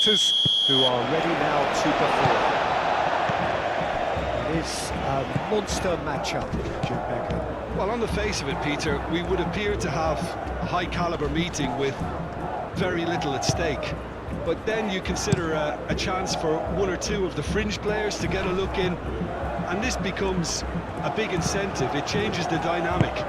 characters who are ready now to perform. It is a monster matchup, Jim Becker. Well, on the face of it, Peter, we would appear to have a high-caliber meeting with very little at stake. But then you consider a chance for one or two of the fringe players to get a look in, and this becomes a big incentive. It changes the dynamic.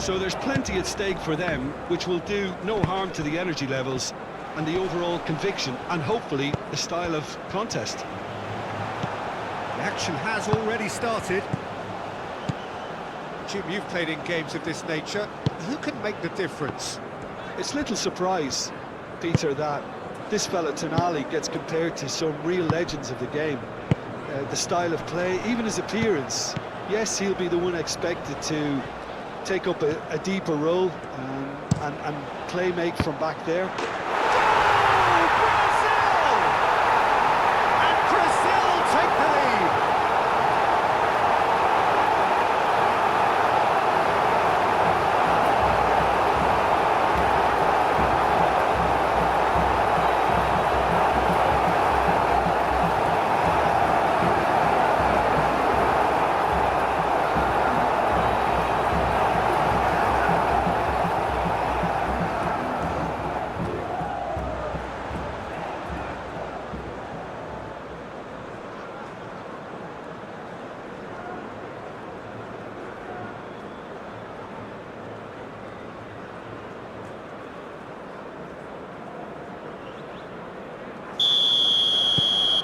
So there's plenty at stake for them, which will do no harm to the energy levels and the overall conviction, and hopefully the style of contest. The action has already started. Jim, you've played in games of this nature. Who can make the difference? It's little surprise, Peter, that this fella Tonali gets compared to some real legends of the game. The style of play, even his appearance. Yes, he'll be the one expected to take up a deeper role and play make from back there.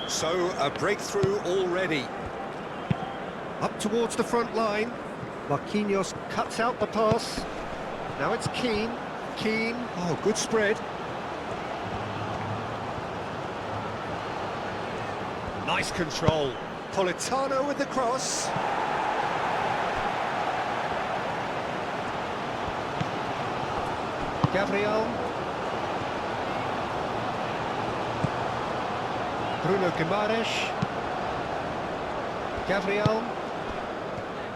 So, a breakthrough already. Up towards the front line. Marquinhos cuts out the pass. Now it's Keane. Keane. Oh, good spread. Nice control. Politano with the cross. Gabriel. Bruno Guimaraes, Gabriel,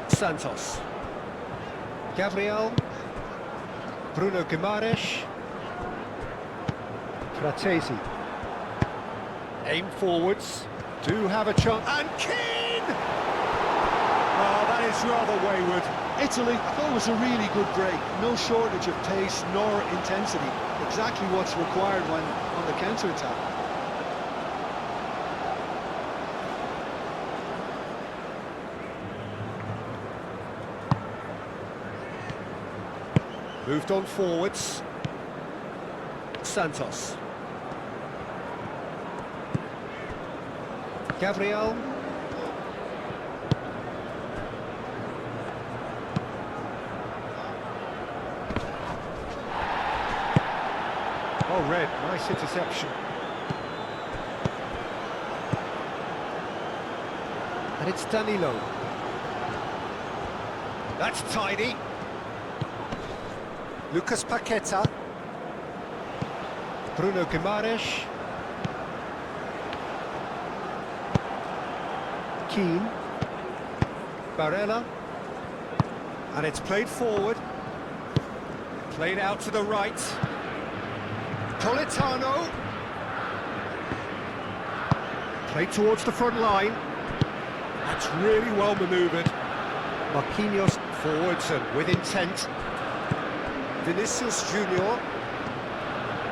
Santos, Gabriel, Bruno Guimaraes, Fratesi, aim forwards, do have a chance, and Keane! Oh, that is rather wayward. Italy, I thought it was a really good break. No shortage of pace nor intensity. Exactly what's required when on the counter-attack. Moved on forwards. Santos. Gabriel. Oh, Red, nice interception. And it's Danilo. That's tidy. Lucas Paqueta, Bruno Guimaraes, Keane, Barella, and it's played forward, played out to the right, Politano, played towards the front line, that's really well manoeuvred, Marquinhos forwards and with intent, Vinicius Junior,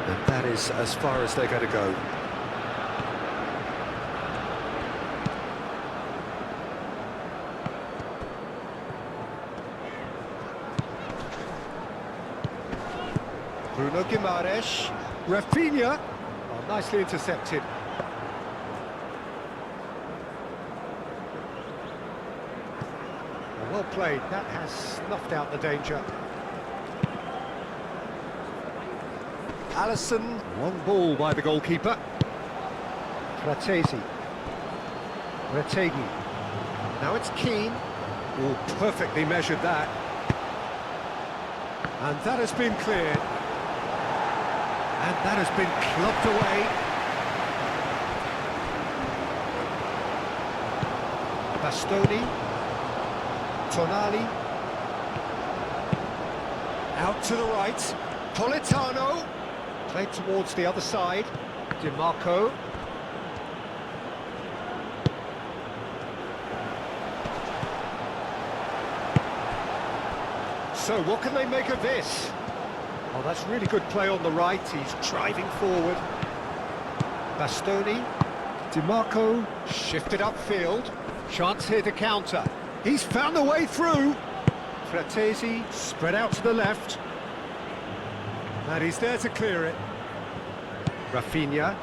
and that is as far as they're going to go. Bruno Guimaraes, Rafinha, oh, nicely intercepted. Well played, that has snuffed out the danger. Alisson, long ball by the goalkeeper. Fratesi. Retegui. Now it's Keane. Oh, perfectly measured that. And that has been cleared. And that has been clubbed away. Bastoni. Tonali. Out to the right. Politano. Played towards the other side. DiMarco. So what can they make of this? Oh, that's really good play on the right. He's driving forward. Bastoni. DiMarco shifted upfield. Chance here to counter. He's found the way through. Fratesi spread out to the left. And he's there to clear it. Rafinha.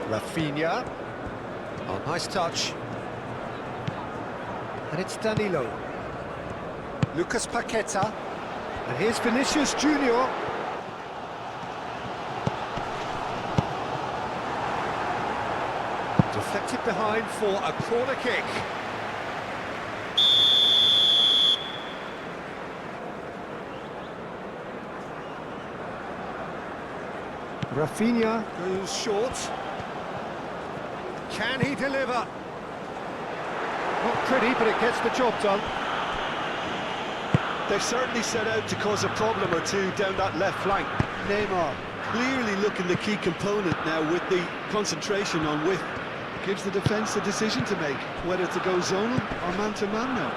Rafinha. Oh, nice touch. And it's Danilo. Lucas Paqueta. And here's Vinicius Junior. Deflected behind for a corner kick. Rafinha goes short. Can he deliver? Not pretty, but it gets the job done. They've certainly set out to cause a problem or two down that left flank. Neymar clearly looking the key component now with the concentration on width. Gives the defence a decision to make, whether to go zonal or man-to-man now.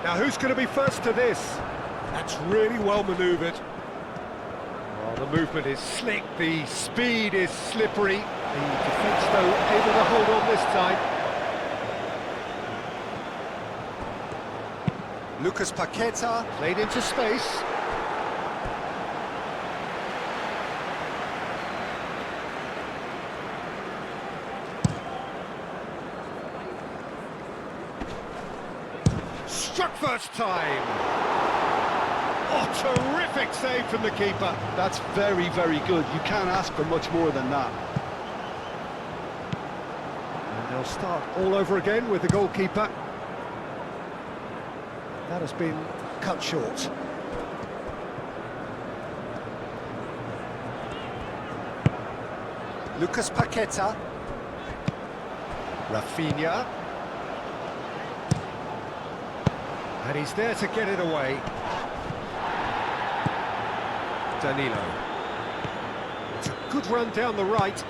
Now who's going to be first to this? That's really well manoeuvred. Oh, the movement is slick, the speed is slippery. The defence, though, able to hold on this time. Lucas Paqueta played into space. Struck first time. Oh, terrific save from the keeper. That's very, very good. You can't ask for much more than that. And they'll start all over again with the goalkeeper. That has been cut short. Lucas Paqueta. Rafinha. And he's there to get it away. Danilo. It's a good run down the right.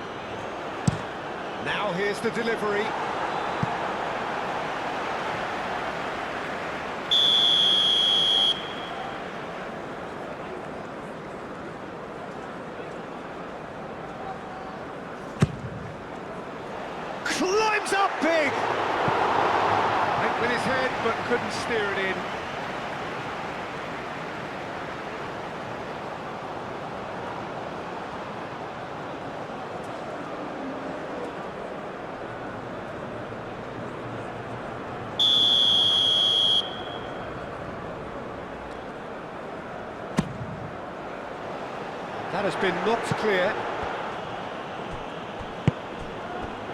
Now here's the delivery. Climbs up big! Went with his head, but couldn't steer it in. That has been knocked clear.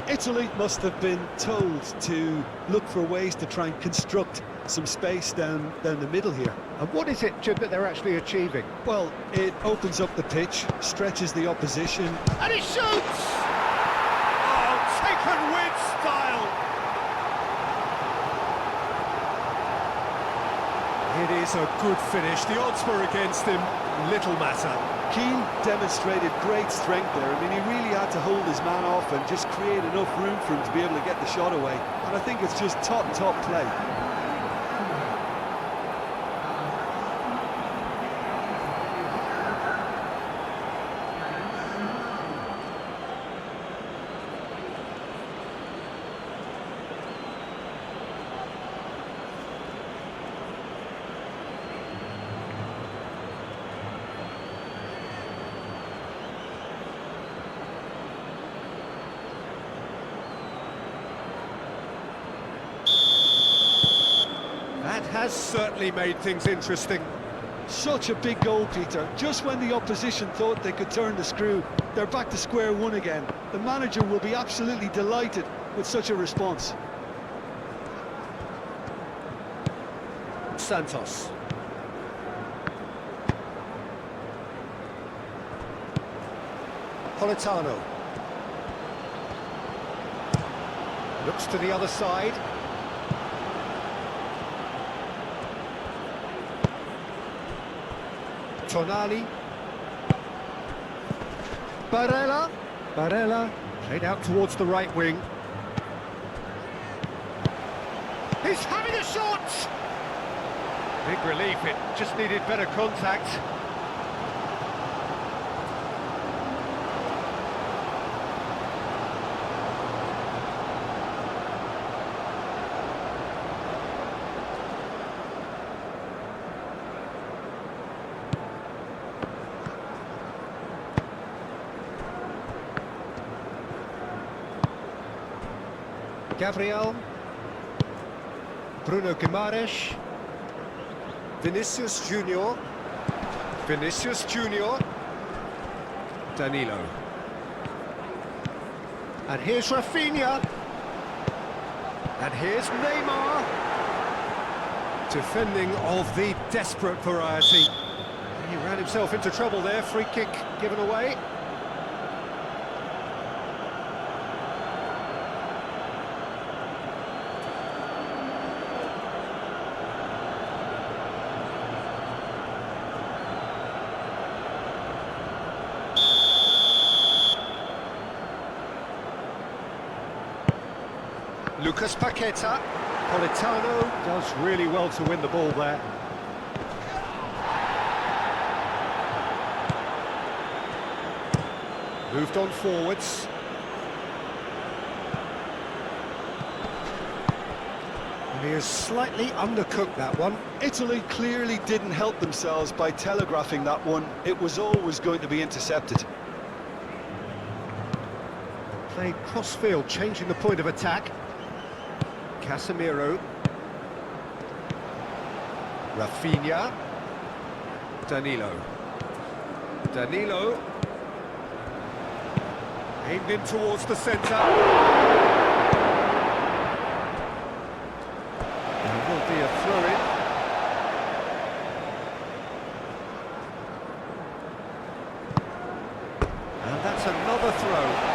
Italy must have been told to look for ways to try and construct some space down the middle here. And what is it, Jim, that they're actually achieving? Well, it opens up the pitch, stretches the opposition. And he shoots! Oh, taken with style! It is a good finish. The odds were against him. Little matter. Keane demonstrated great strength there. I mean, he really had to hold his man off and just create enough room for him to be able to get the shot away. And I think it's just top play. That has certainly made things interesting. Such a big goal, Peter. Just when the opposition thought they could turn the screw, they're back to square one again. The manager will be absolutely delighted with such a response. Santos. Politano. Looks to the other side. Tonali. Barella played out towards the right wing. He's having a shot! Big relief, it just needed better contact. Gabriel, Bruno Guimaraes, Vinicius Junior, Danilo. And here's Rafinha. And here's Neymar. Defending of the desperate variety. He ran himself into trouble there, free kick given away. Lucas Paqueta, Politano does really well to win the ball there. Moved on forwards. And he has slightly undercooked that one. Italy clearly didn't help themselves by telegraphing that one. It was always going to be intercepted. Played cross-field, changing the point of attack. Casemiro, Rafinha, Danilo, aimed in towards the centre. There will be a throw-in. And that's another throw.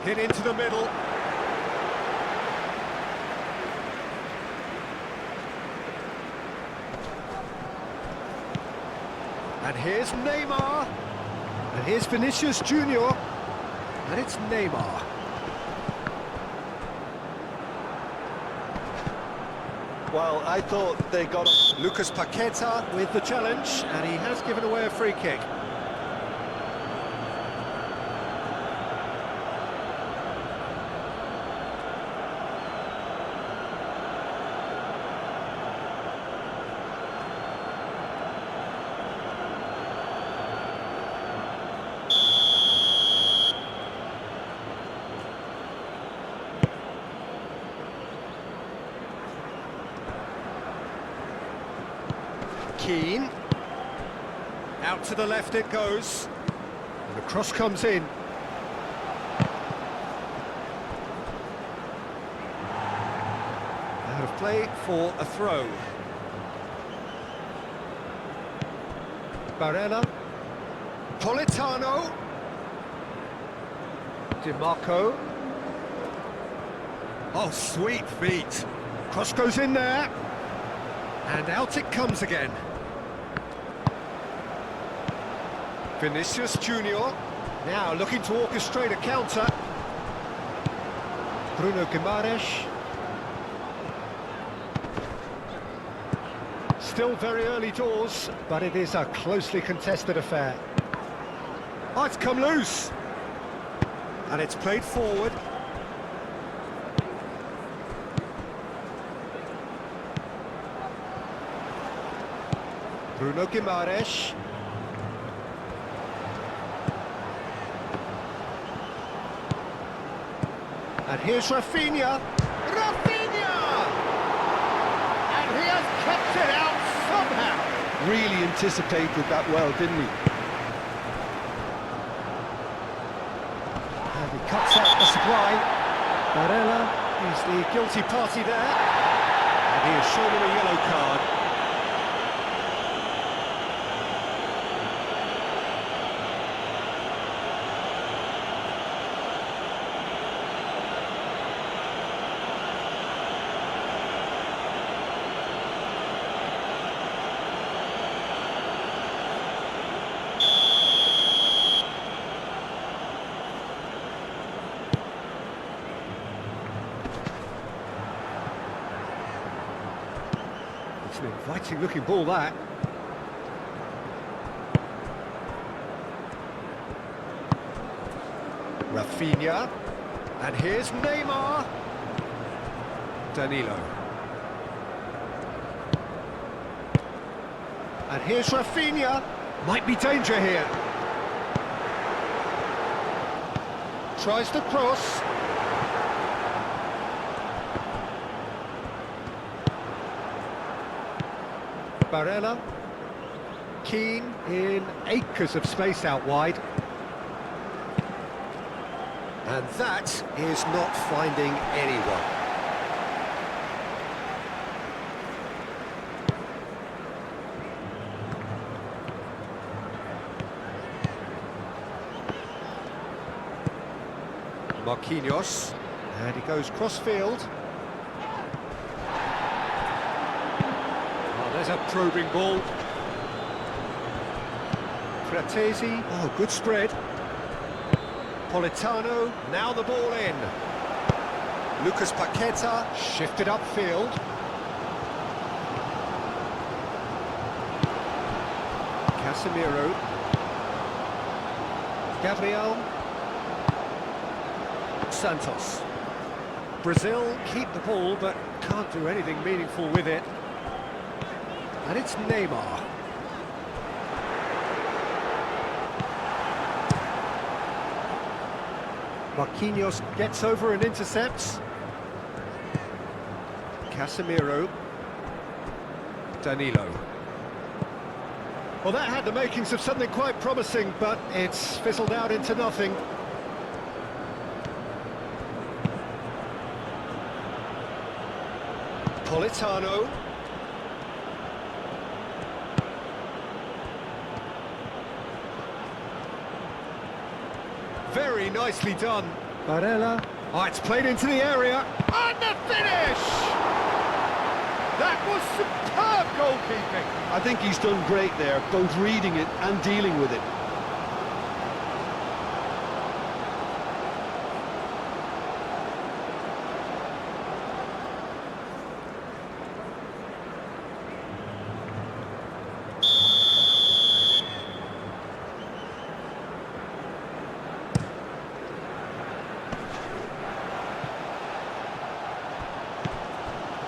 Hit into the middle. And here's Neymar. And here's Vinicius Junior. And it's Neymar. Well, I thought they got... Lucas Paqueta with the challenge, and he has given away a free kick. Keane, out to the left it goes, and the cross comes in. Out of play for a throw. Barella, Politano, Di Marco. Oh, sweet feet. Cross goes in there, and out it comes again. Vinicius Junior, now looking to orchestrate a counter. Bruno Guimaraes. Still very early doors, but it is a closely contested affair. Oh, it's come loose. And it's played forward. Bruno Guimaraes. And here's Rafinha. Rafinha! And he has kept it out somehow. Really anticipated that well, didn't he? And he cuts out the supply. Barella is the guilty party there. And he has shown him a yellow card. Inviting looking ball, that. Rafinha. And here's Neymar. Danilo. And here's Rafinha. Might be danger here. Tries the cross. Barella. Keane in acres of space out wide. And that is not finding anyone. Marquinhos, and he goes cross-field. Oh, there's a probing ball. Fratesi, oh, good spread. Politano, now the ball in. Lucas Paqueta, shifted upfield. Casemiro. Gabriel. Santos. Brazil keep the ball, but can't do anything meaningful with it. And it's Neymar. Marquinhos gets over and intercepts. Casemiro. Danilo. Well, that had the makings of something quite promising, but it's fizzled out into nothing. Politano. Very nicely done. Barella. Oh, it's played into the area. And the finish! That was superb goalkeeping. I think he's done great there, both reading it and dealing with it.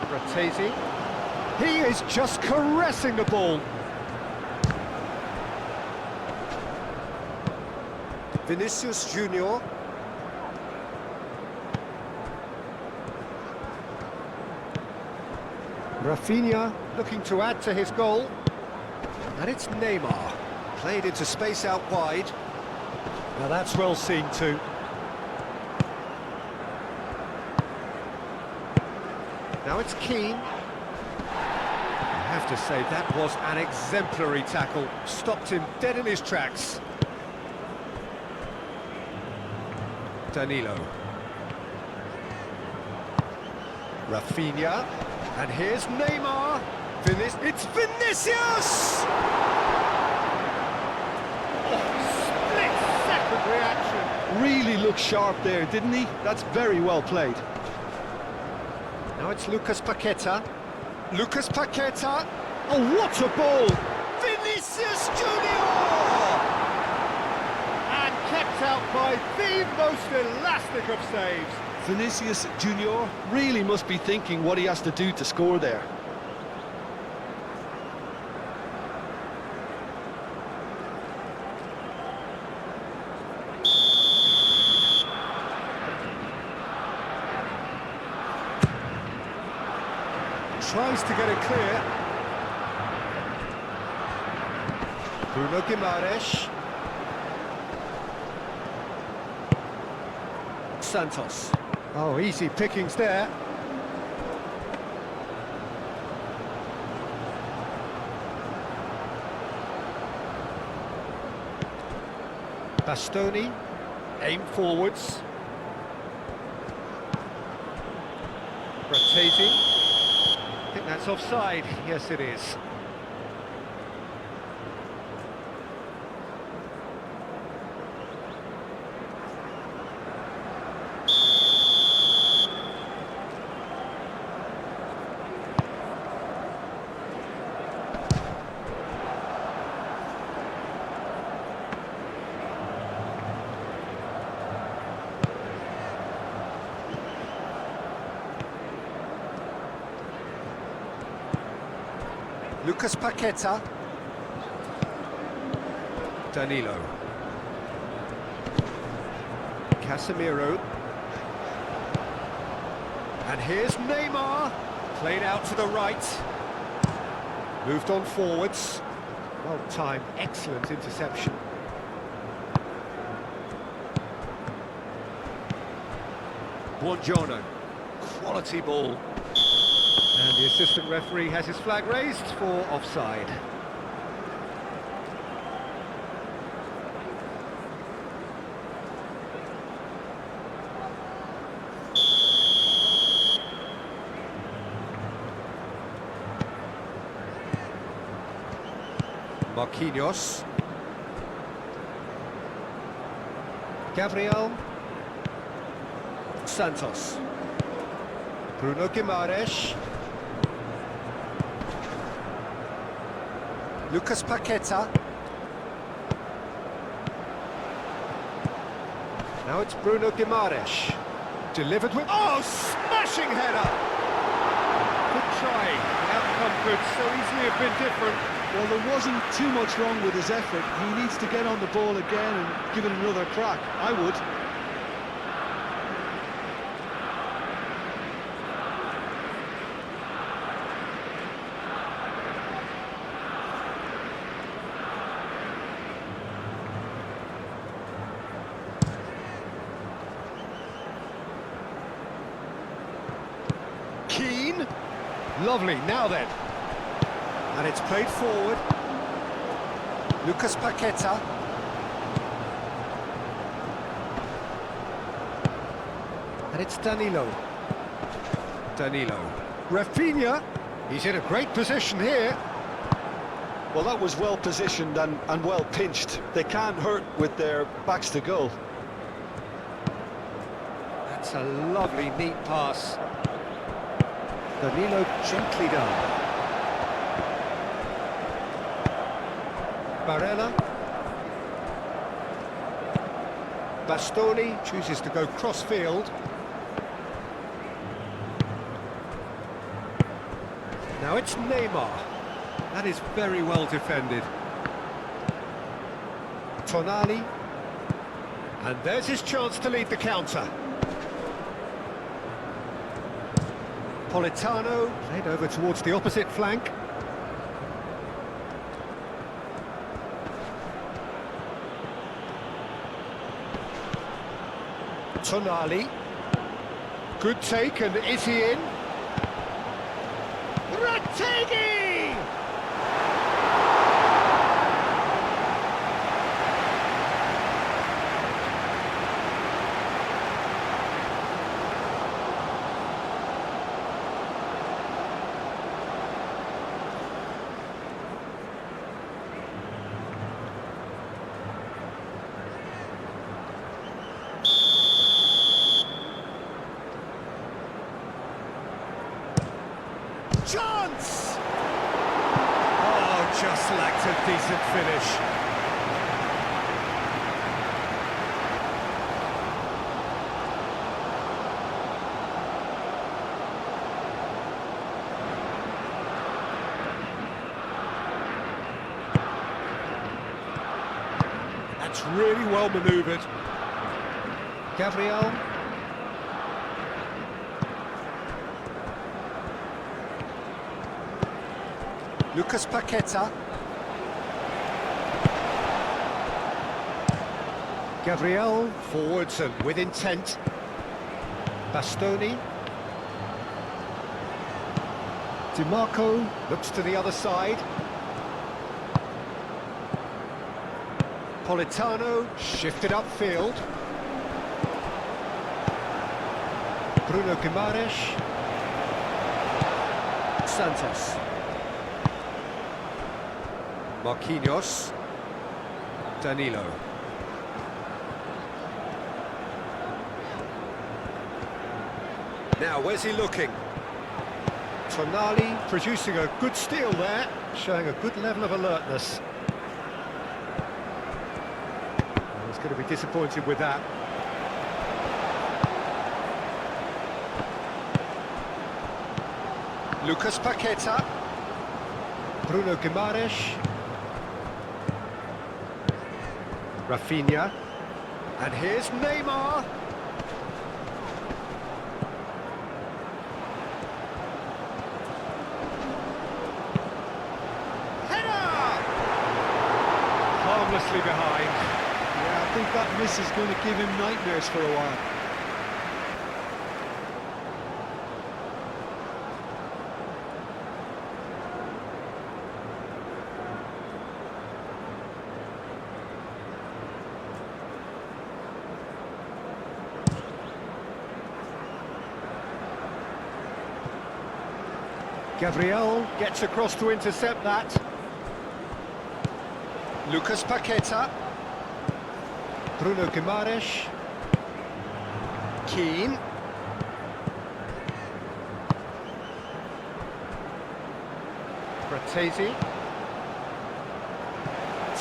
Fratesi. He is just caressing the ball. Vinicius Junior. Rafinha looking to add to his goal. And it's Neymar. Played into space out wide. Now that's well seen too. Now it's Keane. I have to say, that was an exemplary tackle. Stopped him dead in his tracks. Danilo. Rafinha. And here's Neymar. It's Vinicius! Split-second reaction. Really looked sharp there, didn't he? That's very well played. Now it's Lucas Paqueta. Lucas Paqueta. Oh, what a ball! Vinicius Junior! And kept out by the most elastic of saves. Vinicius Junior really must be thinking what he has to do to score there. Tries to get it clear. Bruno Guimaraes. Santos. Oh, easy pickings there. Bastoni. Aim forwards. Fratesi. I think that's offside. Yes, it is. Lucas Paqueta. Danilo. Casemiro. And here's Neymar. Played out to the right. Moved on forwards. Well timed, excellent interception. Buongiorno. Quality ball. And the assistant referee has his flag raised for offside. Marquinhos. Gabriel. Santos. Bruno Guimaraes. Lucas Paqueta. Now it's Bruno Guimaraes. Delivered with... Oh, smashing header! Good try. The outcome could so easily have been different. Well, there wasn't too much wrong with his effort. He needs to get on the ball again and give it another crack. I would. Keane. Lovely, now then. And it's played forward. Lucas Paqueta. And it's Danilo. Danilo. Rafinha. He's in a great position here. Well, that was well positioned and well pinched. They can't hurt with their backs to goal. That's a lovely, neat pass. Danilo gently done. Barella. Bastoni chooses to go cross-field. Now it's Neymar. That is very well defended. Tonali. And there's his chance to lead the counter. Politano played over towards the opposite flank. Tonali. Good take, and is he in? Rategi! Chance! Oh, just lacked a decent finish. That's really well manoeuvred. Gabriel. Lucas Paqueta. Gabriel forwards and with intent. Bastoni. DiMarco looks to the other side. Politano shifted upfield. Bruno Guimaraes. Santos. Marquinhos. Danilo. Now, where's he looking? Tonali producing a good steal there, showing a good level of alertness. He's going to be disappointed with that. Lucas Paqueta. Bruno Guimaraes. Rafinha. And here's Neymar. Harmlessly behind. Yeah, I think that miss is going to give him nightmares for a while. Gabriel gets across to intercept that. Lucas Paqueta. Bruno Guimaraes. Keane. Fratesi.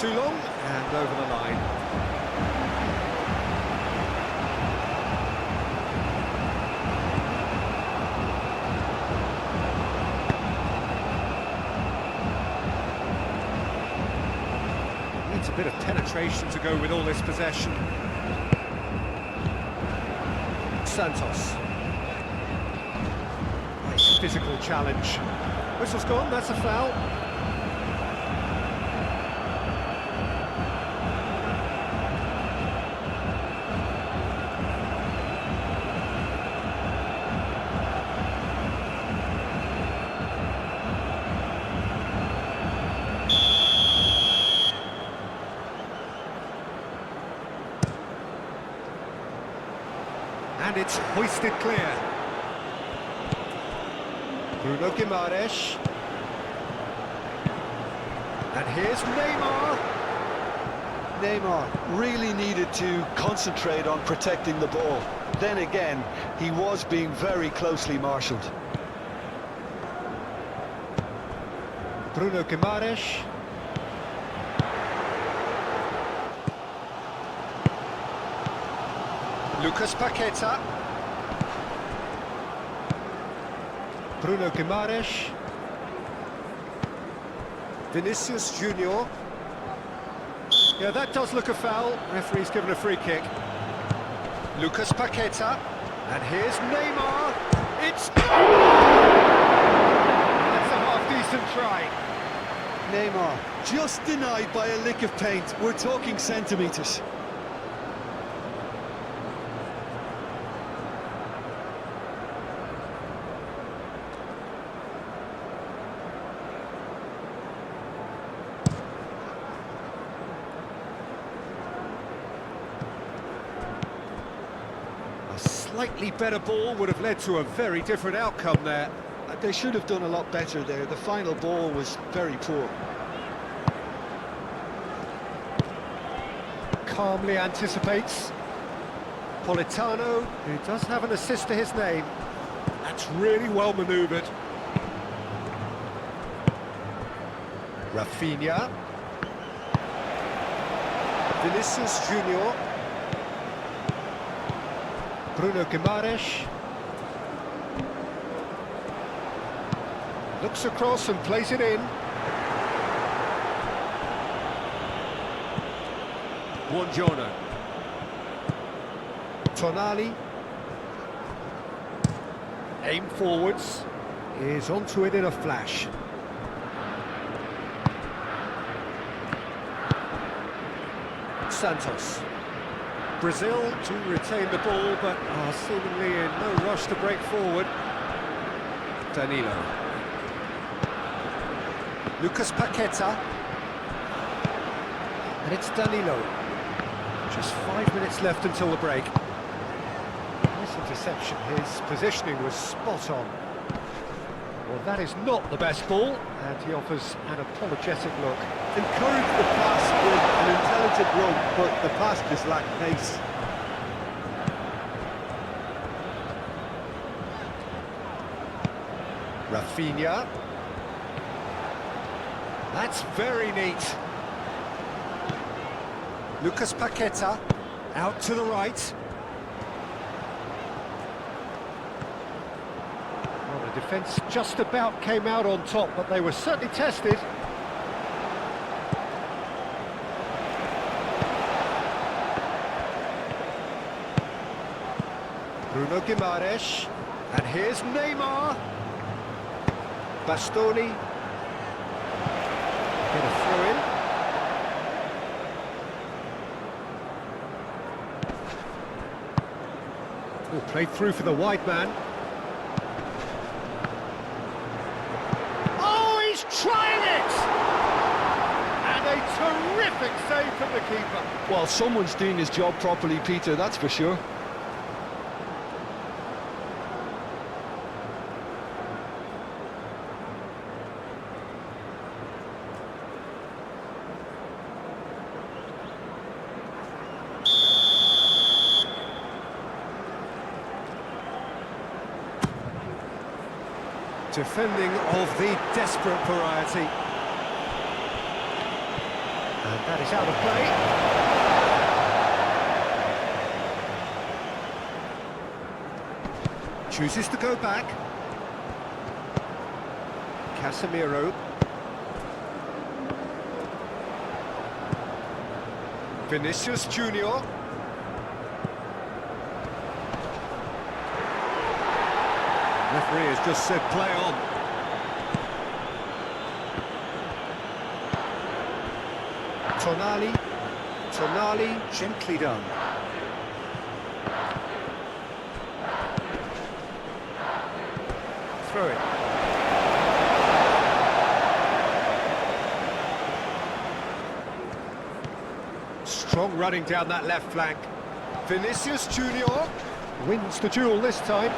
Too long and over the line. Needs a bit of penetration to go with all this possession. Santos. Nice physical challenge. Whistle's gone, that's a foul. And it's hoisted clear. Bruno Guimaraes. And here's Neymar. Neymar really needed to concentrate on protecting the ball. Then again, he was being very closely marshalled. Bruno Guimaraes. Lucas Paqueta. Bruno Guimaraes. Vinicius Junior. Yeah, that does look a foul. Referee's given a free kick. Lucas Paqueta. And here's Neymar. It's... That's a half-decent try. Neymar just denied by a lick of paint. We're talking centimetres. A slightly better ball would have led to a very different outcome there. They should have done a lot better there. The final ball was very poor. Calmly anticipates. Politano, who does have an assist to his name. That's really well manoeuvred. Rafinha. Vinicius Junior. Bruno Guimaraes. Looks across and plays it in. Buongiorno. Tonali. Aim forwards. Is onto it in a flash. Santos. Brazil to retain the ball, but are seemingly in no rush to break forward. Danilo. Lucas Paqueta. And it's Danilo. Just 5 minutes left until the break. Nice interception. His positioning was spot on. Well, that is not the best ball, and he offers an apologetic look. Encourage the pass with an intelligent run, but the pass just lacked pace. Rafinha. That's very neat. Lucas Paqueta, out to the right. Well, the defence just about came out on top, but they were certainly tested. Bruno Guimaraes. And here's Neymar. Bastoni. Get a throw in. Oh, played through for the wide man. Oh, he's trying it! And a terrific save from the keeper. Well, someone's doing his job properly, Peter, that's for sure. Defending of the desperate variety. And that is out of play. Chooses to go back. Casemiro. Vinicius Junior. Referee has just said play on. Tonali, gently done. Throw it. Strong running down that left flank. Vinicius Junior wins the duel this time.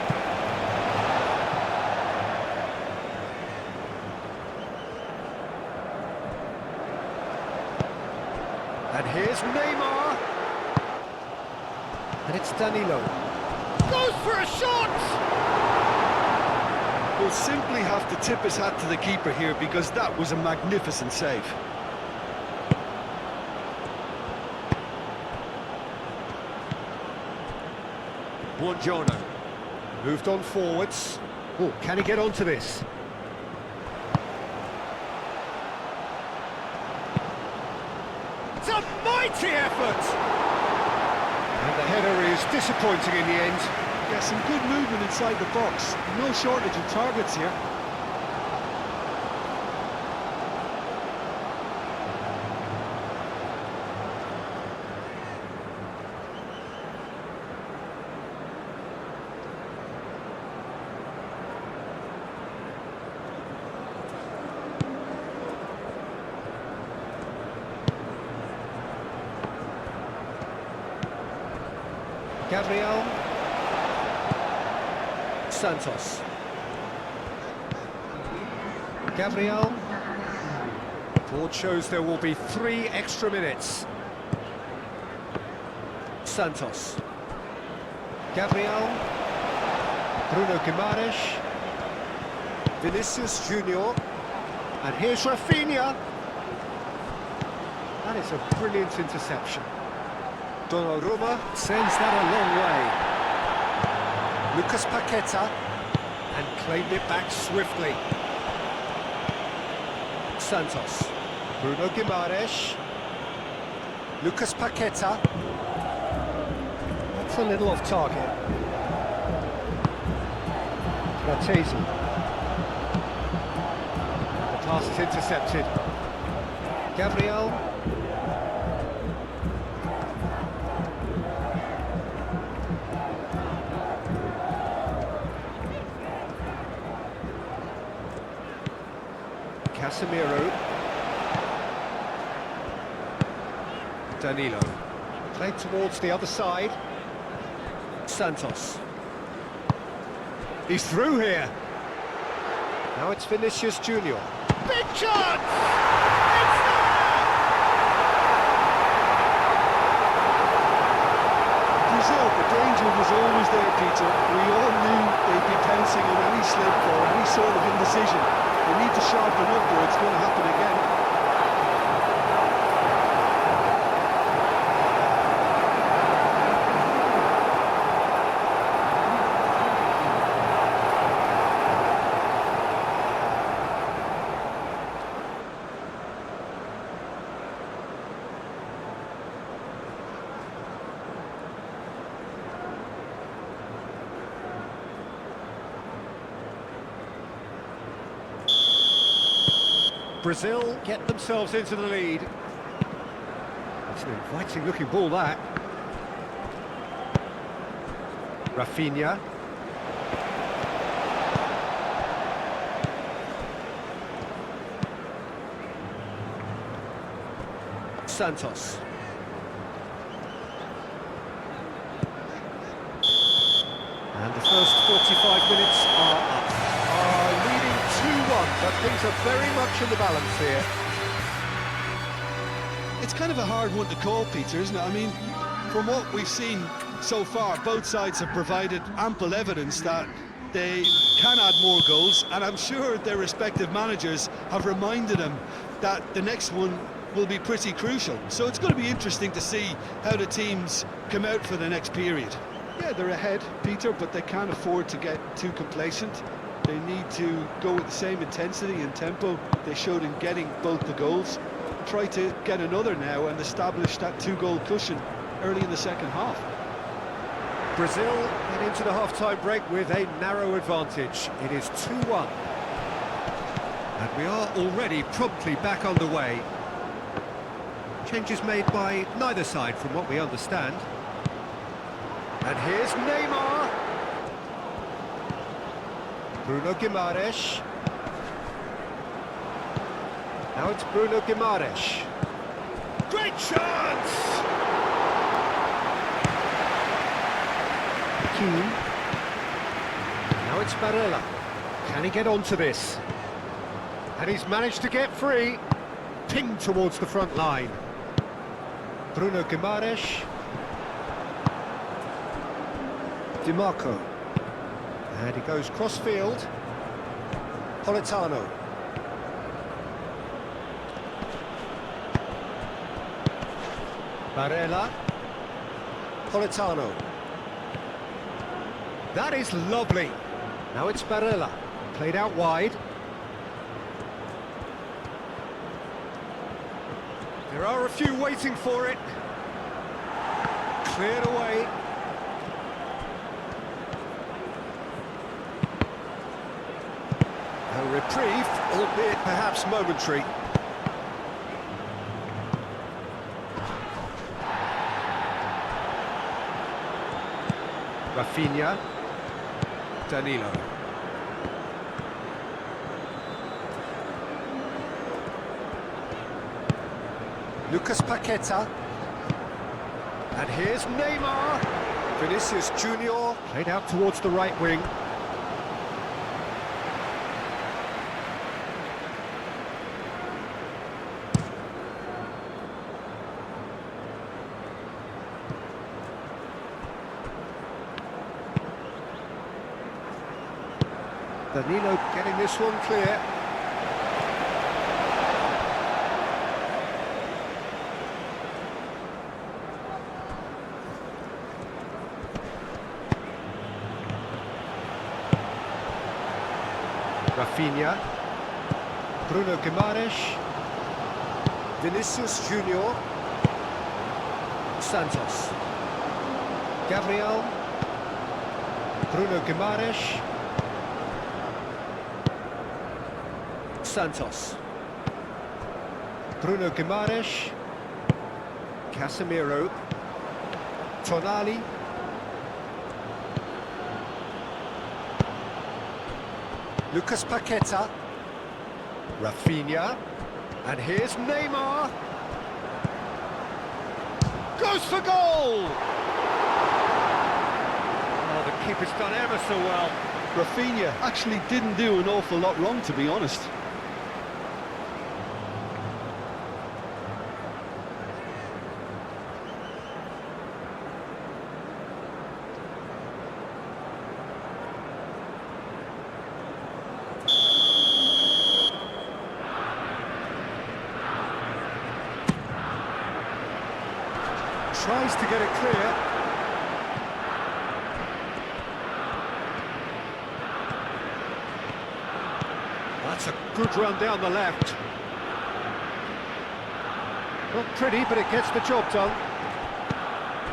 And here's Neymar. And it's Danilo. Goes for a shot! We'll simply have to tip his hat to the keeper here because that was a magnificent save. Buongiorno. Moved on forwards. Oh, can he get onto this? It's a mighty effort! And the header is disappointing in the end. Yeah, some good movement inside the box. No shortage of targets here. Gabriel Santos. Gabriel. Board shows there will be 3 extra minutes. Santos. Gabriel. Bruno Guimaraes. Vinicius Junior. And here's Rafinha. That is a brilliant interception. Donnarumma sends that a long way. Lucas Paqueta, and claimed it back swiftly. Santos. Bruno Guimaraes. Lucas Paqueta. That's a little off target. Fratesi. The pass is intercepted. Gabriel. Casemiro. Danilo. Played towards the other side. Santos. He's through here. Now it's Vinicius Junior. Big chance! It's there! Brazil, the danger was always there, Peter. We all knew they'd be pouncing on any slip or any sort of indecision. They need to sharpen up or it's going to happen again. Brazil get themselves into the lead. It's an inviting looking ball, that. Rafinha. Santos. And the first 45 minutes are up. Leading 2-1, but things are very much in the balance here. It's kind of a hard one to call, Peter, isn't it? I mean, from what we've seen so far, both sides have provided ample evidence that they can add more goals, and I'm sure their respective managers have reminded them that the next one will be pretty crucial. So it's going to be interesting to see how the teams come out for the next period. Yeah, they're ahead, Peter, but they can't afford to get too complacent. They need to go with the same intensity and tempo they showed in getting both the goals. Try to get another now and establish that two-goal cushion early in the second half. Brazil head into the half-time break with a narrow advantage. It is 2-1. And we are already promptly back underway. Changes made by neither side from what we understand. And here's Neymar. Bruno Guimaraes. Now it's Bruno Guimaraes. Great chance! Keane. Now it's Barella. Can he get onto this? And he's managed to get free. Pinged towards the front line. Bruno Guimaraes. Di Marco. And he goes cross-field. Politano. Barella. Politano. That is lovely. Now it's Barella. Played out wide. There are a few waiting for it. Cleared away. A reprieve, albeit perhaps momentary. Rafinha. Danilo. Lucas Paqueta. And here's Neymar. Vinicius Junior. Played out towards the right wing. Danilo getting this one clear. Rafinha. Bruno Guimaraes. Vinicius Junior. Santos. Gabriel. Bruno Guimaraes. Santos. Bruno Guimaraes. Casemiro. Tonali. Lucas Paqueta. Rafinha. And here's Neymar. Goes for goal! Oh, the keeper's done ever so well. Rafinha actually didn't do an awful lot wrong, to be honest. Tries to get it clear. That's a good run down the left. Not pretty, but it gets the job done.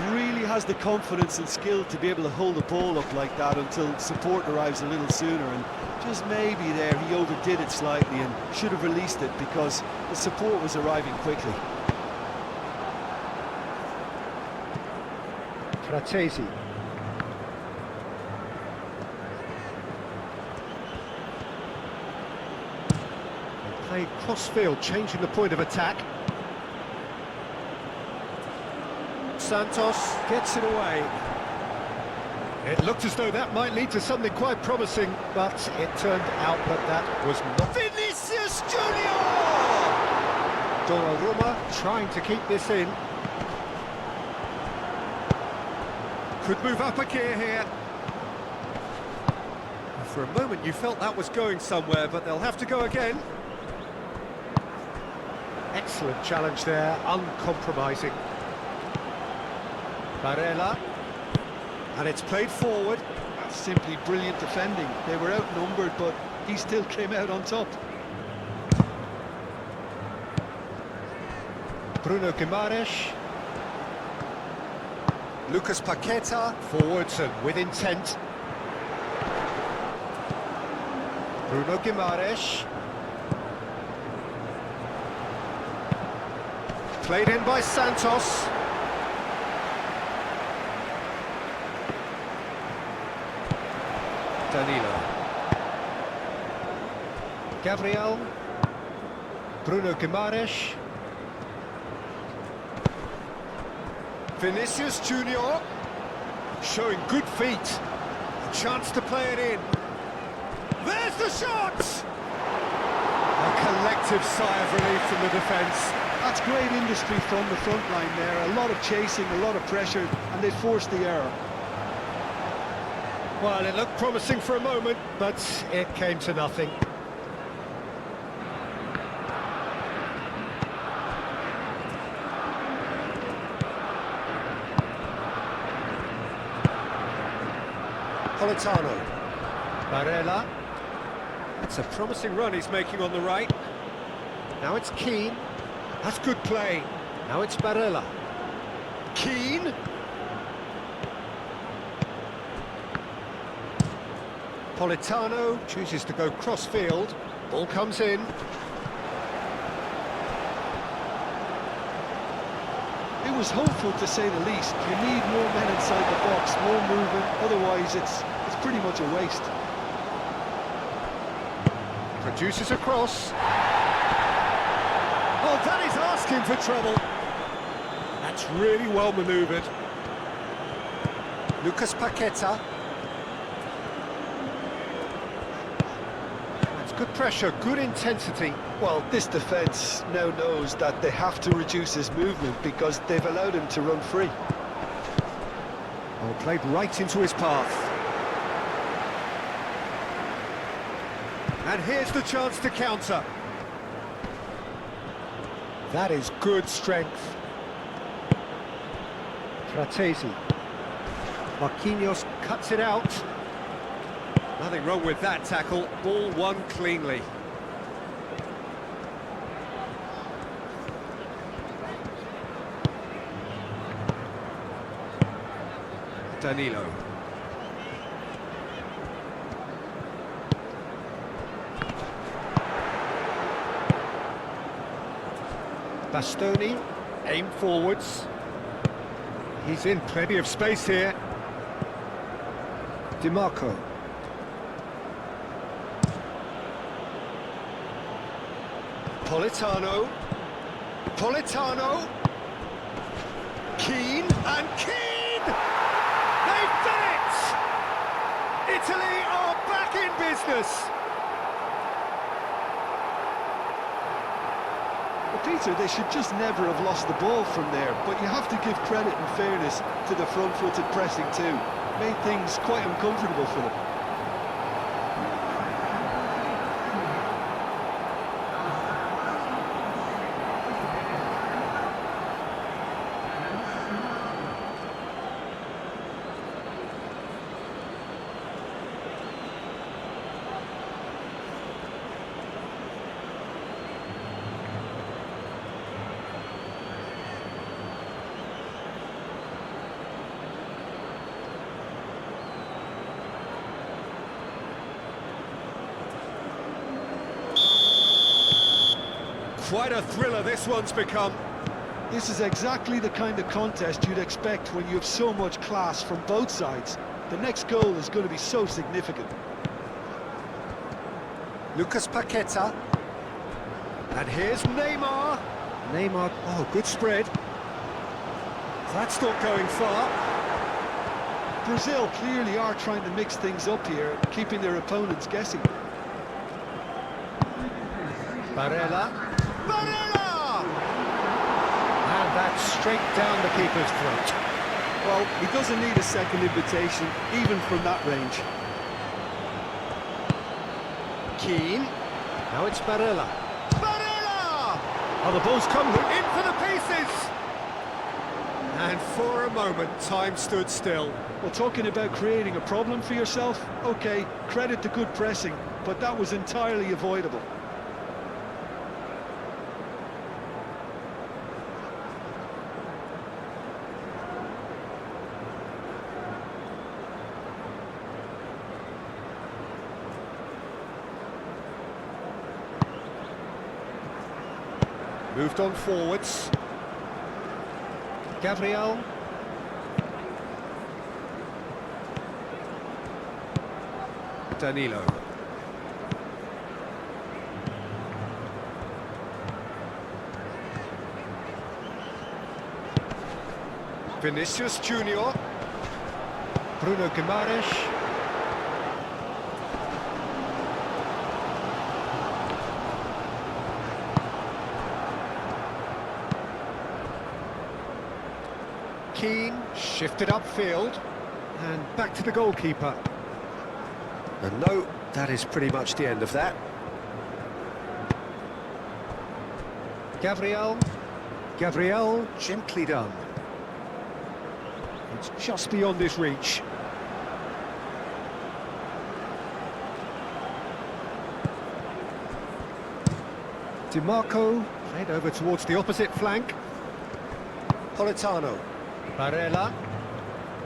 really has the confidence and skill to be able to hold the ball up like that until support arrives a little sooner, and just maybe there he overdid it slightly and should have released it because the support was arriving quickly. Fratesi. They play cross-field, changing the point of attack. Santos gets it away. It looked as though that might lead to something quite promising, but it turned out that that was not. Vinicius Junior! Donnarumma trying to keep this in. Could move up a gear here. For a moment you felt that was going somewhere, but they'll have to go again. Excellent challenge there, uncompromising. Barella, and it's played forward. That's simply brilliant defending. They were outnumbered, but he still came out on top. Bruno Guimaraes. Lucas Paqueta, forwards and with intent. Bruno Guimaraes. Played in by Santos. Danilo. Gabriel. Bruno Guimaraes. Vinicius Junior. Showing good feet. A chance to play it in. There's the shot! A collective sigh of relief from the defence. That's great industry from the front line there. A lot of chasing, a lot of pressure, and they forced the error. Well, it looked promising for a moment, but it came to nothing. Politano. Barella. That's a promising run he's making on the right. Now it's Keane. That's good play. Now it's Barella. Keane. Politano chooses to go cross-field. Ball comes in. It was hopeful, to say the least. You need more men inside the box, more movement, otherwise it's pretty much a waste. Produces a cross. Oh, that is asking for trouble. That's really well manoeuvred. Lucas Paqueta. That's good pressure, good intensity. Well, this defence now knows that they have to reduce his movement because they've allowed him to run free. Oh, played right into his path. And here's the chance to counter. That is good strength. Fratesi. Marquinhos cuts it out. Nothing wrong with that tackle. Ball won cleanly. Danilo. Bastoni, aim forwards. He's in plenty of space here. Di Marco. Politano. Politano. Keane, and Keane! They've done it! Italy are back in business. Peter, they should just never have lost the ball from there, but you have to give credit and fairness to the front-footed pressing too. Made things quite uncomfortable for them. Quite a thriller this one's become. This is exactly the kind of contest you'd expect when you have so much class from both sides. The next goal is going to be so significant. Lucas Paqueta. And here's Neymar. Neymar, oh, good spread. That's not going far. Brazil clearly are trying to mix things up here, keeping their opponents guessing. Barella. Barella! And that's straight down the keeper's throat. Well, he doesn't need a second invitation, even from that range. Keane. Now it's Barella. Barella! Oh, the ball's come in for the pieces! And for a moment, time stood still. Well, talking about creating a problem for yourself, okay, credit to good pressing, but that was entirely avoidable. Moved on forwards. Gabriel. Danilo. Vinicius Junior. Bruno Guimaraes. Keane shifted upfield and back to the goalkeeper. And no, that is pretty much the end of that. Gabriel. Gabriel, gently done. It's just beyond his reach. DiMarco played over towards the opposite flank. Politano. Barella.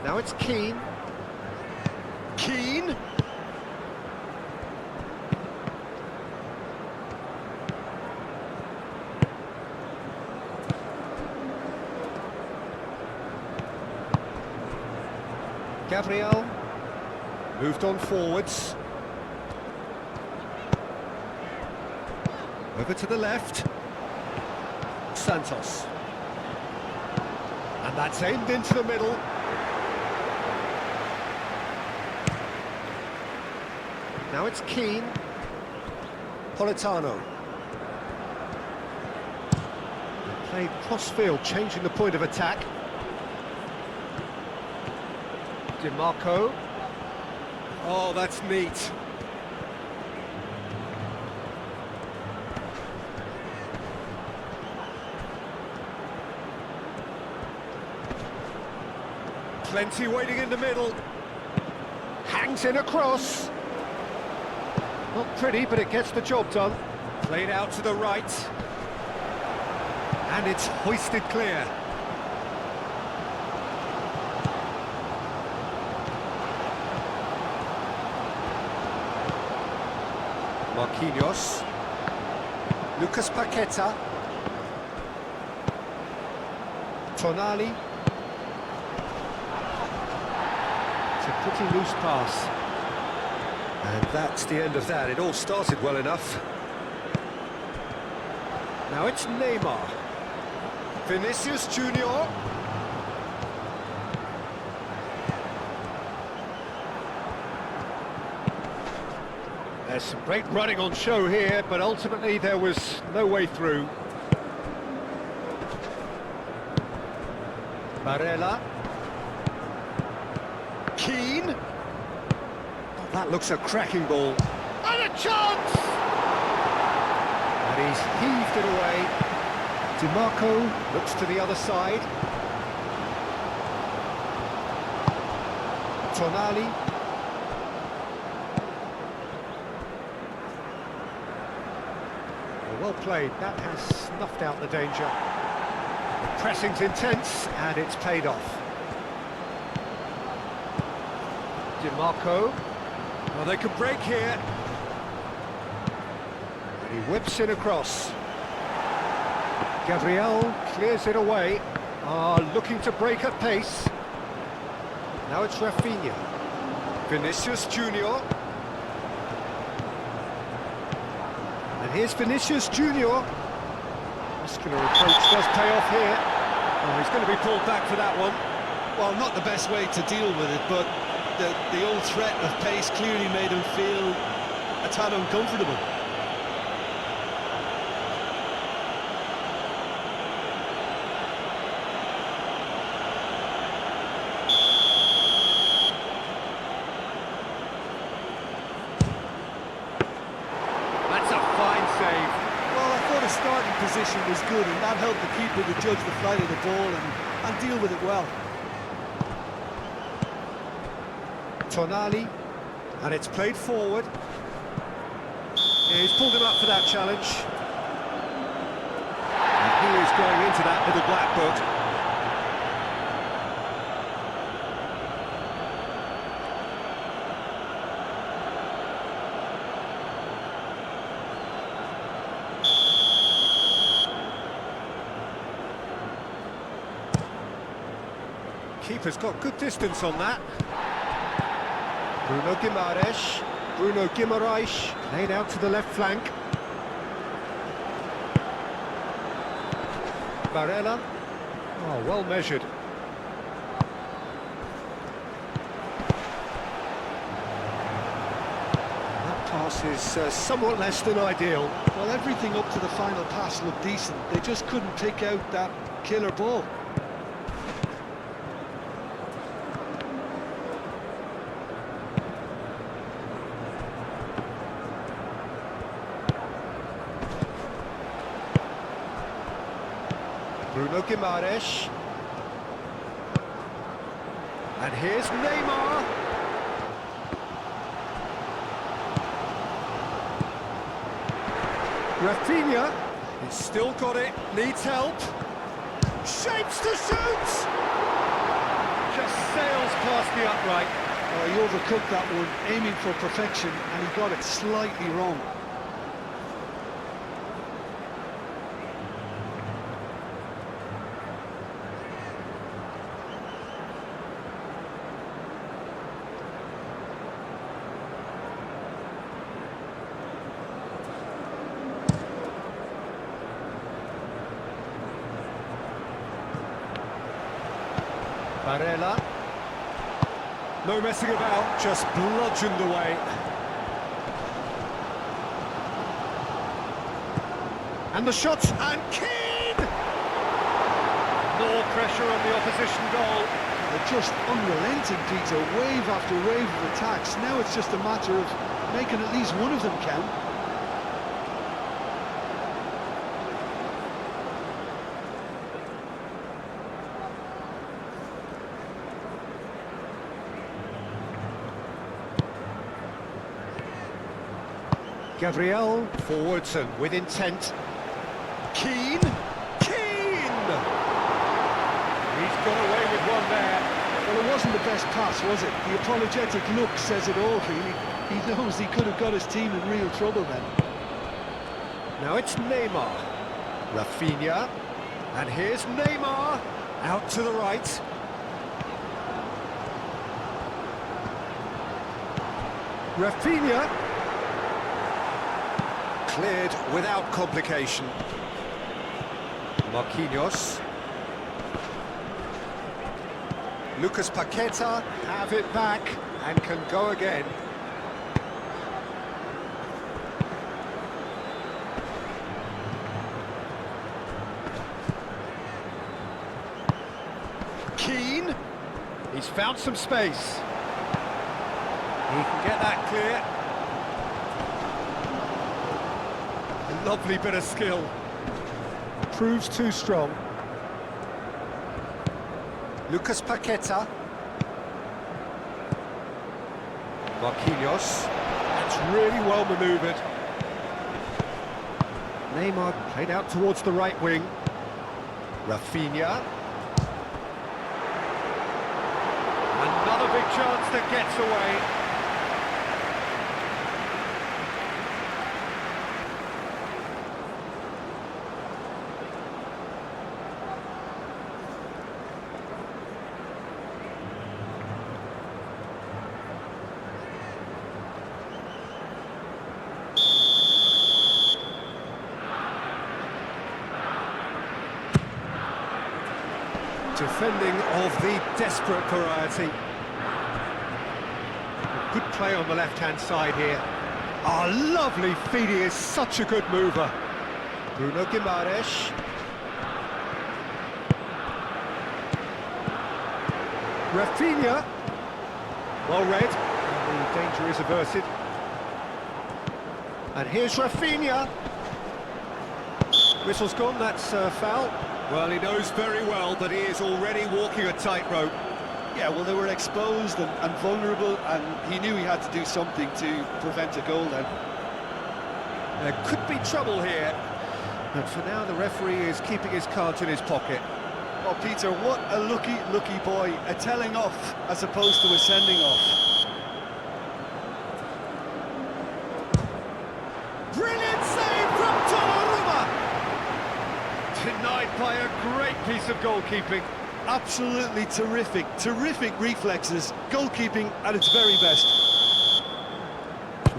Now it's Keane. Keane. Gabriel. Moved on forwards. Over to the left. Santos. And that's aimed into the middle. Now it's Keane. Politano. They played cross-field, changing the point of attack. DiMarco. Oh, that's neat. Plenty waiting in the middle. Hangs in across. Not pretty, but it gets the job done. Played out to the right. And it's hoisted clear. Marquinhos. Lucas Paqueta. Tonali. It's a pretty loose pass. And that's the end of that. It all started well enough. Now it's Neymar. Vinicius Junior. There's some great running on show here, but ultimately there was no way through. Barella. Keane. Oh, that looks a cracking ball. And a chance! And he's heaved it away. DiMarco looks to the other side. Tonali. Well played, that has snuffed out the danger. The pressing's intense, and it's paid off. DiMarco. Well, they could break here. And he whips it across. Gabriel clears it away. Looking to break at pace. Now it's Rafinha. Vinicius Junior. And here's Vinicius Junior. Muscular approach does pay off here. Oh, he's going to be pulled back for that one. Well, not the best way to deal with it, but the old threat of pace clearly made him feel a tad uncomfortable. That's a fine save. Well, I thought his starting position was good, and that helped the keeper to judge the flight of the ball and deal with it well. Tonali, and it's played forward. Yeah, he's pulled him up for that challenge. And he is going into that little black book. Keeper's got good distance on that. Bruno Guimaraes, laid out to the left flank. Barella, oh, well measured. That pass is somewhat less than ideal. Well, everything up to the final pass looked decent. They just couldn't pick out that killer ball. Bruno Guimaraes. And here's Neymar. Rafinha. He's still got it, needs help. Shapes to shoot! Just sails past the upright. Oh, he overcooked that one, aiming for perfection, and he got it slightly wrong. Barella. No messing about, just bludgeoned away. And the shots, and Keane! More pressure on the opposition goal. They're just unrelenting, Peter, wave after wave of attacks. Now it's just a matter of making at least one of them count. Gabriel, forwards and with intent. Keane! Keane! He's got away with one there. Well, it wasn't the best pass, was it? The apologetic look says it all, really. He knows he could have got his team in real trouble then. Now it's Neymar. Rafinha. And here's Neymar. Out to the right. Rafinha. Cleared without complication. Marquinhos. Lucas Paqueta have it back and can go again. Keane. He's found some space. He can get that clear. Lovely bit of skill. Proves too strong. Lucas Paqueta. Marquinhos. That's really well manoeuvred. Neymar played out towards the right wing. Rafinha. Another big chance that gets away. Defending of the desperate variety. Good play on the left-hand side here. Ah, lovely feed, he is such a good mover. Bruno Guimaraes. Rafinha. Well read. And the danger is averted. And here's Rafinha. Whistle's gone, that's foul. Well, he knows very well that he is already walking a tightrope. Yeah, well, they were exposed and vulnerable, and he knew he had to do something to prevent a goal then. There could be trouble here. But for now, the referee is keeping his cards in his pocket. Oh, Peter, what a lucky boy. A telling off as opposed to a sending off. Brilliant save from Donnarumma! Denied by a great piece of goalkeeping. Absolutely terrific reflexes, goalkeeping at its very best.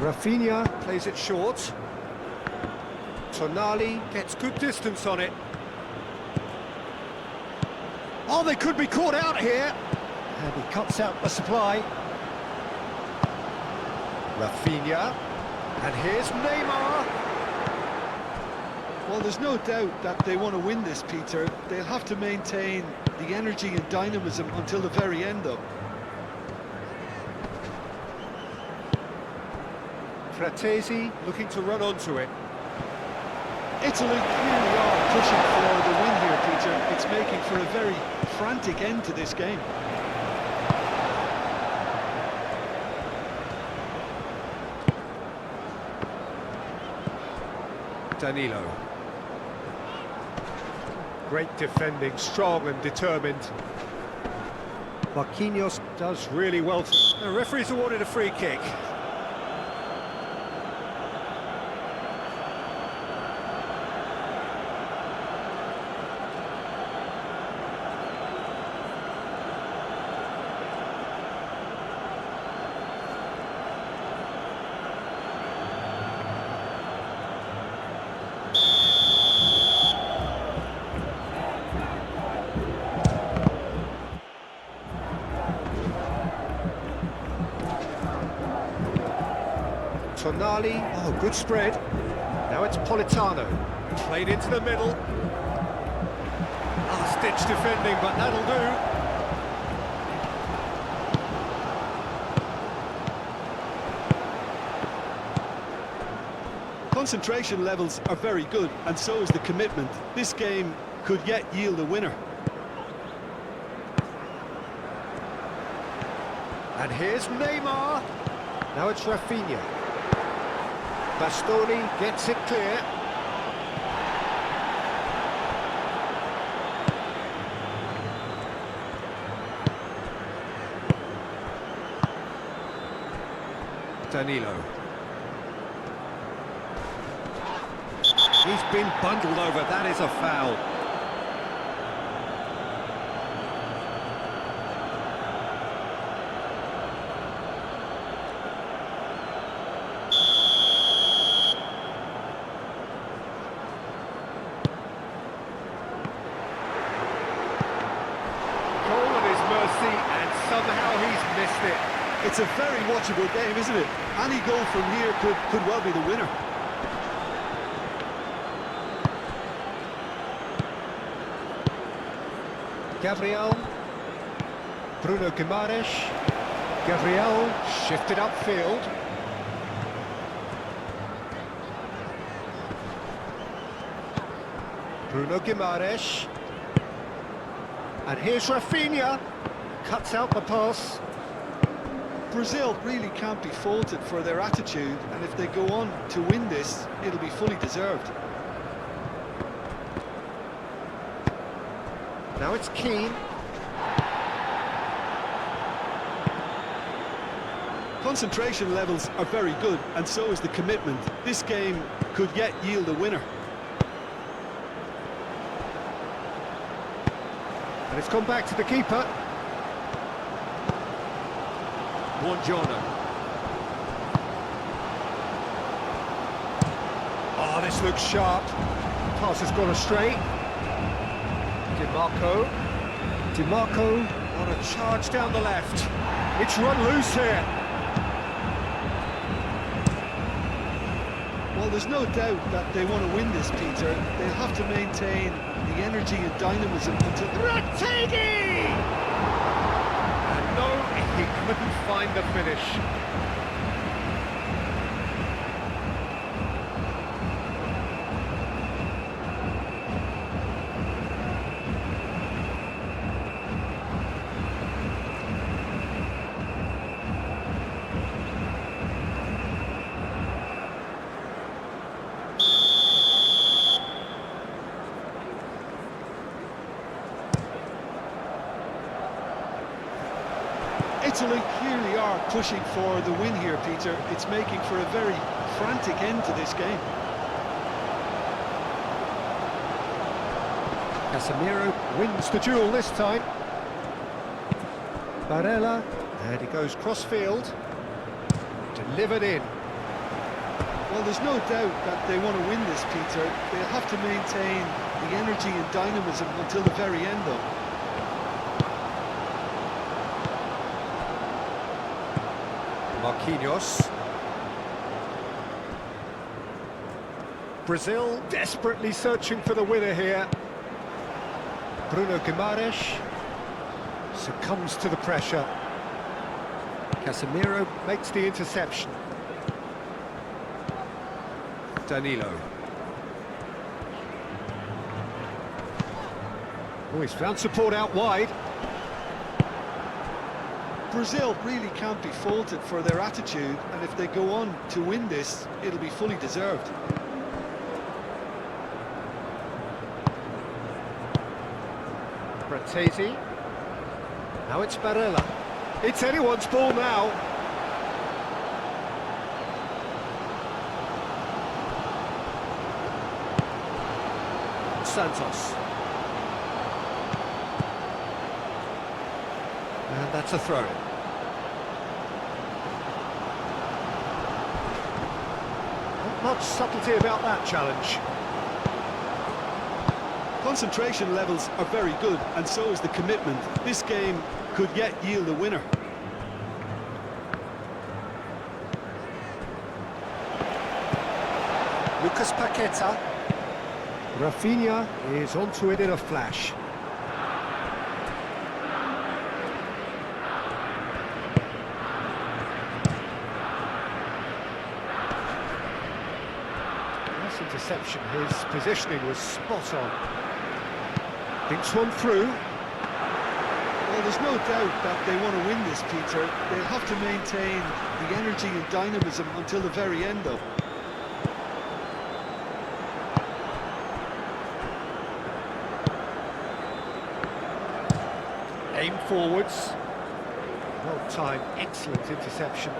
Rafinha plays it short. Tonali gets good distance on it. Oh, they could be caught out here. And he cuts out the supply. Rafinha. And here's Neymar. Well, there's no doubt that they want to win this, Peter. They'll have to maintain the energy and dynamism until the very end, though. Fratesi looking to run onto it. Italy really are pushing for the win here, Peter. It's making for a very frantic end to this game. Danilo. Great defending, strong and determined. Marquinhos does really well. The referee's awarded a free kick. Tonali, oh, good spread. Now it's Politano, played into the middle. Stitch defending, but that'll do. Concentration levels are very good, and so is the commitment. This game could yet yield a winner. And here's Neymar. Now it's Rafinha. Bastoni gets it clear. Danilo. He's been bundled over, that is a foul. And somehow he's missed it. It's a very watchable game, isn't it? Any goal from here could well be the winner. Gabriel. Bruno Guimaraes. Gabriel shifted upfield. Bruno Guimaraes. And here's Rafinha. Cuts out the pass. Brazil really can't be faulted for their attitude, and if they go on to win this, it'll be fully deserved. Now it's Keane. Concentration levels are very good, and so is the commitment. This game could yet yield a winner. And it's gone back to the keeper. Buongiorno. Oh, this looks sharp. Pass has gone astray. Di Marco. DiMarco on a charge down the left. It's run loose here. Well, there's no doubt that they want to win this, Peter. They'll have to maintain the energy and dynamism until... Rattegi! And no, he couldn't find the finish. Italy clearly are pushing for the win here, Peter. It's making for a very frantic end to this game. Casemiro wins the duel this time. Barella, and he goes cross-field. Delivered in. Well, there's no doubt that they want to win this, Peter. They'll have to maintain the energy and dynamism until the very end, though. Marquinhos. Brazil desperately searching for the winner here. Bruno Guimaraes succumbs to the pressure. Casemiro makes the interception. Danilo. Oh, he's found support out wide. Brazil really can't be faulted for their attitude, and if they go on to win this, it'll be fully deserved. Frattesi. Now it's Barella. It's anyone's ball now. Santos. And that's a throw-in. Not much subtlety about that challenge. Concentration levels are very good, and so is the commitment. This game could yet yield a winner. Lucas Paqueta. Rafinha is onto it in a flash. Nice interception, his positioning was spot on. Thinks one through. Well, there's no doubt that they want to win this, Peter. They'll have to maintain the energy and dynamism until the very end, though. Aim forwards. Well timed, excellent interception.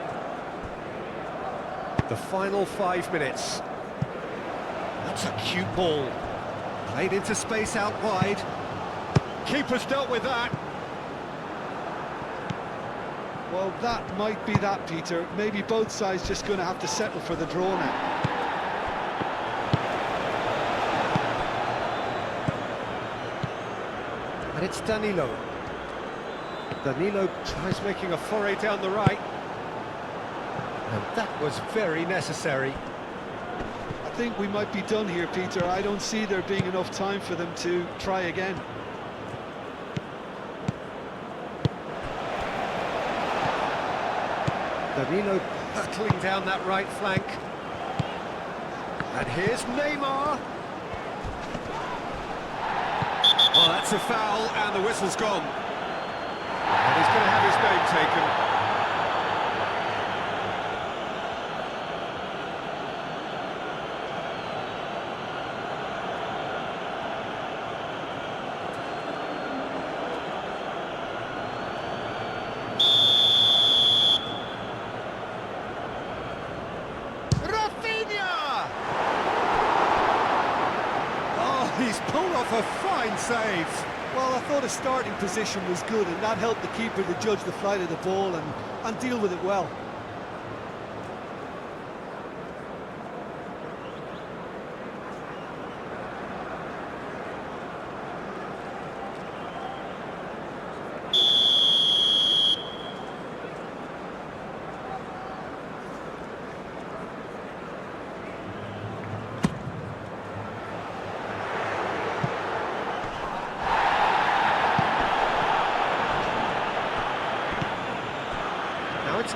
The final 5 minutes. That's a cute ball. Played into space out wide. Keeper's dealt with that. Well, that might be that, Peter. Maybe both sides just going to have to settle for the draw now. And it's Danilo. Danilo tries making a foray down the right. And that was very necessary. I think we might be done here, Peter. I don't see there being enough time for them to try again. Danilo hurtling down that right flank. And here's Neymar. Well, that's a foul, and the whistle's gone. And he's going to have his name taken. Rafinha! Oh, he's pulled off a fine save. Well, I thought his starting position was good, and that helped the keeper to judge the flight of the ball and deal with it well.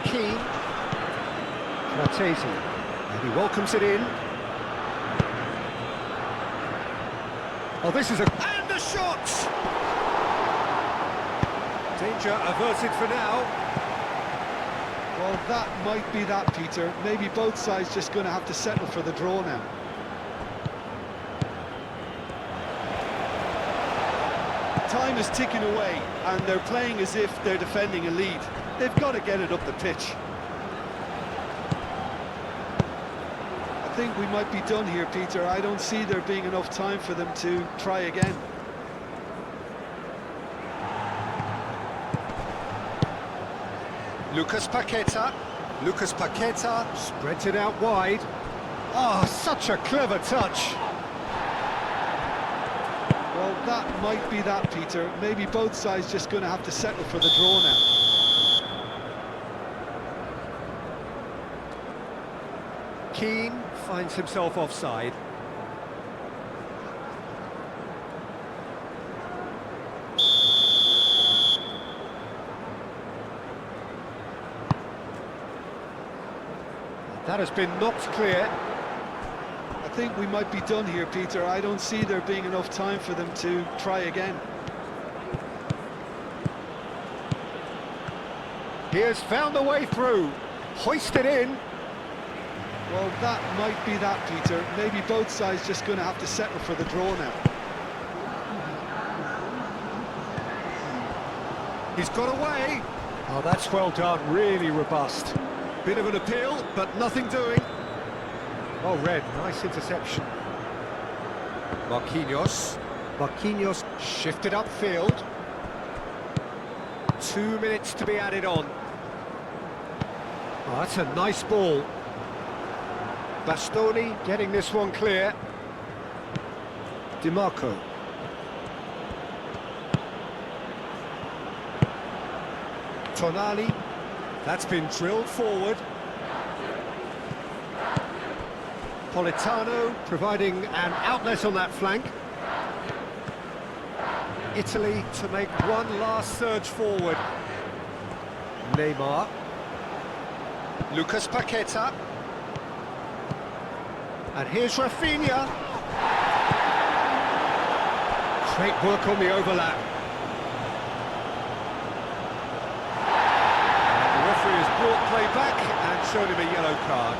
Keane. Fratesi. And he welcomes it in. Oh, this is a... And the shot! Danger averted for now. Well, that might be that, Peter. Maybe both sides just going to have to settle for the draw now. Time is ticking away, and they're playing as if they're defending a lead. They've got to get it up the pitch. I think we might be done here, Peter. I don't see there being enough time for them to try again. Lucas Paqueta. Lucas Paqueta spreads it out wide. Oh, such a clever touch. Well, that might be that, Peter. Maybe both sides just going to have to settle for the draw now. Keane finds himself offside. That has been knocked clear. I think we might be done here, Peter. I don't see there being enough time for them to try again. He has found a way through. Hoisted in. Well, that might be that, Peter. Maybe both sides just going to have to settle for the draw now. He's got away. Oh, that's well done. Really robust. Bit of an appeal, but nothing doing. Oh, Red, nice interception. Marquinhos. Marquinhos shifted upfield. 2 minutes to be added on. Oh, that's a nice ball. Bastoni getting this one clear. Di Marco. Tonali. That's been drilled forward. Politano providing an outlet on that flank. Italy to make one last surge forward. Neymar. Lucas Paqueta. And here's Rafinha. Great work on the overlap. And the referee has brought play back and shown him a yellow card.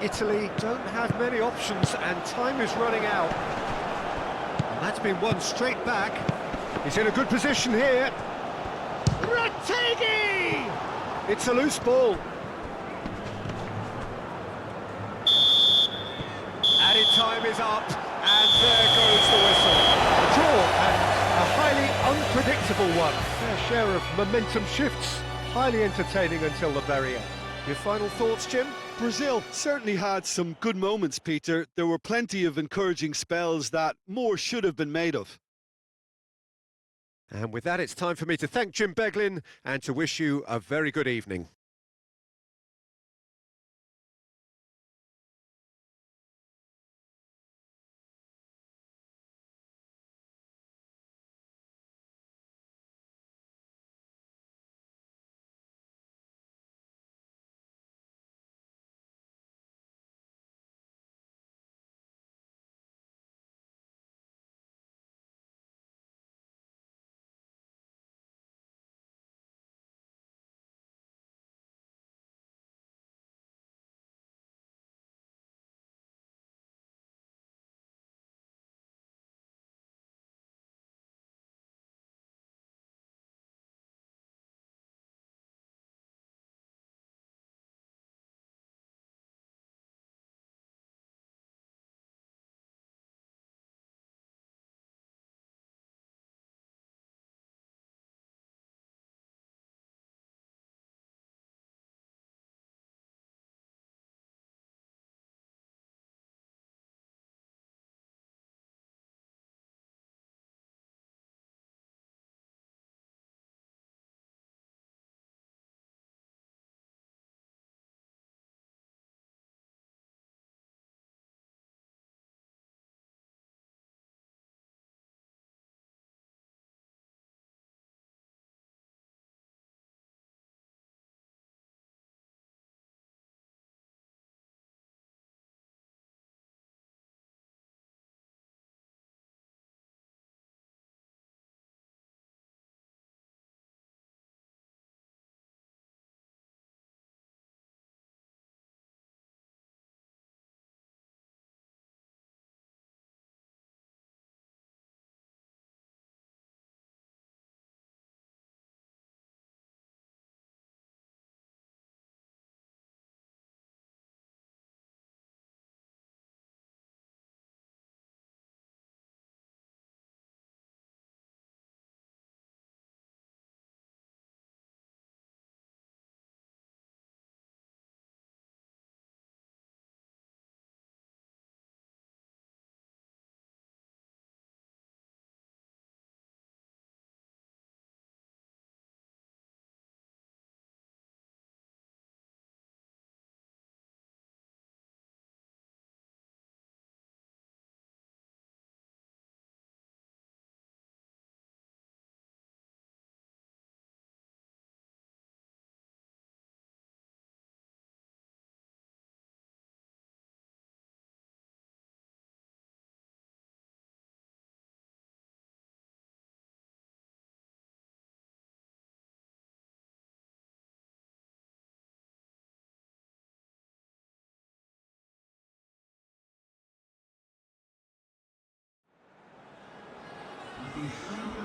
Italy don't have many options and time is running out. And that's been won straight back. He's in a good position here. Retegui! It's a loose ball. Added time is up and there goes the whistle. A draw and a highly unpredictable one. Fair share of momentum shifts. Highly entertaining until the very end. Your final thoughts, Jim? Brazil certainly had some good moments, Peter. There were plenty of encouraging spells that more should have been made of. And with that, it's time for me to thank Jim Beglin and to wish you a very good evening. Behind